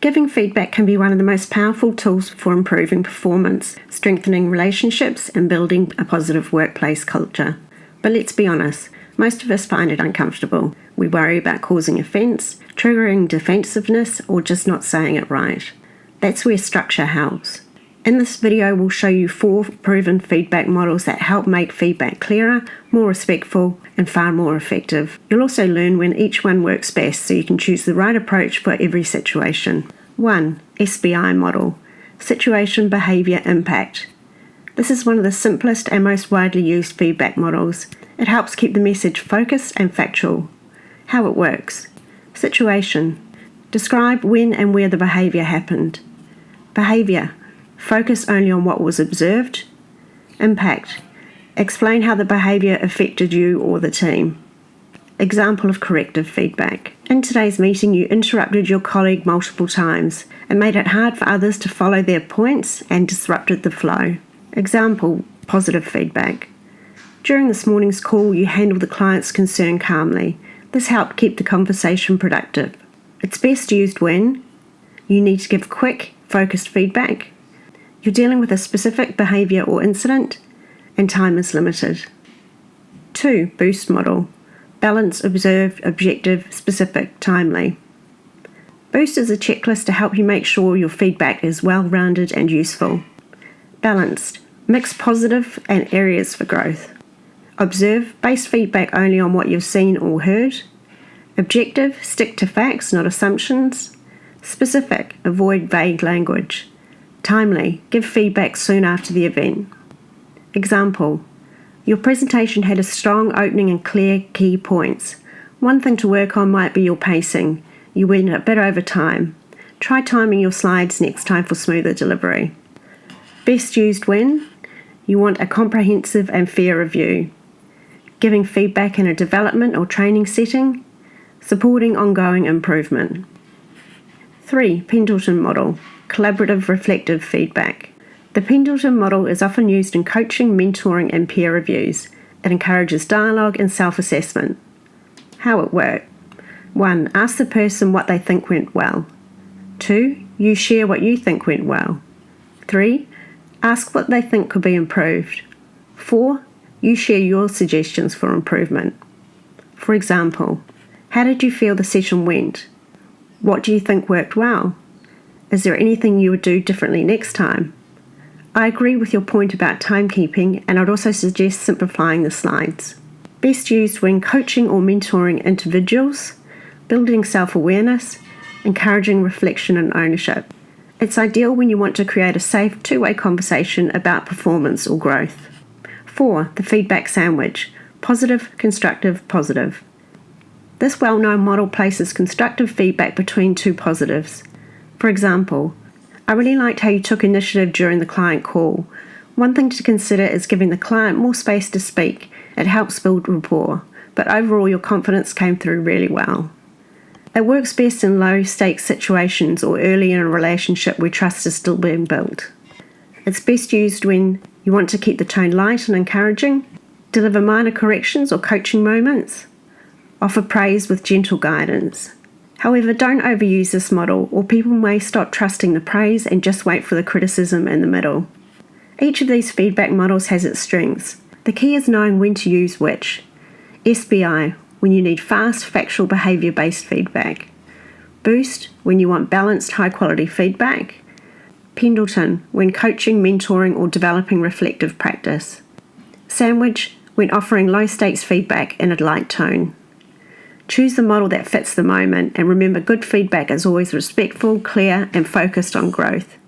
Giving feedback can be one of the most powerful tools for improving performance, strengthening relationships, and building a positive workplace culture. But let's be honest, most of us find it uncomfortable. We worry about causing offence, triggering defensiveness, or just not saying it right. That's where structure helps. In this video, we'll show you 4 proven feedback models that help make feedback clearer, more respectful, and far more effective. You'll also learn when each one works best so you can choose the right approach for every situation. 1. SBI model. Situation, Behaviour, Impact. This is one of the simplest and most widely used feedback models. It helps keep the message focused and factual. How it works. Situation. Describe when and where the behaviour happened. Behaviour. Focus only on what was observed. Impact. Explain how the behaviour affected you or the team. Example of corrective feedback. In today's meeting, you interrupted your colleague multiple times and made it hard for others to follow their points and disrupted the flow. Example, positive feedback. During this morning's call, you handled the client's concern calmly. This helped keep the conversation productive. It's best used when you need to give quick, focused feedback, you're dealing with a specific behaviour or incident, and time is limited. 2. Boost model. Balance, observed, objective, specific, timely. Boost is a checklist to help you make sure your feedback is well-rounded and useful. Balanced. Mix positive and areas for growth. Observe. Base feedback only on what you've seen or heard. Objective. Stick to facts, not assumptions. Specific. Avoid vague language. Timely. Give feedback soon after the event. Example. Your presentation had a strong opening and clear key points. One thing to work on might be your pacing. You went a bit over time. Try timing your slides next time for smoother delivery. Best used when you want a comprehensive and fair review. Giving feedback in a development or training setting. Supporting ongoing improvement. 3. Pendleton Model. Collaborative reflective feedback. The Pendleton Model is often used in coaching, mentoring, and peer reviews. It encourages dialogue and self-assessment. How it works. 1. Ask the person what they think went well. 2. You share what you think went well. 3. Ask what they think could be improved. 4. You share your suggestions for improvement. For example, how did you feel the session went? What do you think worked well? Is there anything you would do differently next time? I agree with your point about timekeeping, and I'd also suggest simplifying the slides. Best used when coaching or mentoring individuals, building self-awareness, encouraging reflection and ownership. It's ideal when you want to create a safe two-way conversation about performance or growth. 4. The feedback sandwich. Positive, constructive, positive. This well-known model places constructive feedback between 2 positives. For example, I really liked how you took initiative during the client call. One thing to consider is giving the client more space to speak. It helps build rapport, but overall your confidence came through really well. It works best in low-stakes situations or early in a relationship where trust is still being built. It's best used when you want to keep the tone light and encouraging, deliver minor corrections or coaching moments, offer praise with gentle guidance. However, don't overuse this model, or people may stop trusting the praise and just wait for the criticism in the middle. Each of these feedback models has its strengths. The key is knowing when to use which. SBI, when you need fast, factual, behaviour-based feedback. Boost, when you want balanced, high-quality feedback. Pendleton, when coaching, mentoring, or developing reflective practice. Sandwich, when offering low-stakes feedback in a light tone. Choose the model that fits the moment, and remember, good feedback is always respectful, clear, and focused on growth.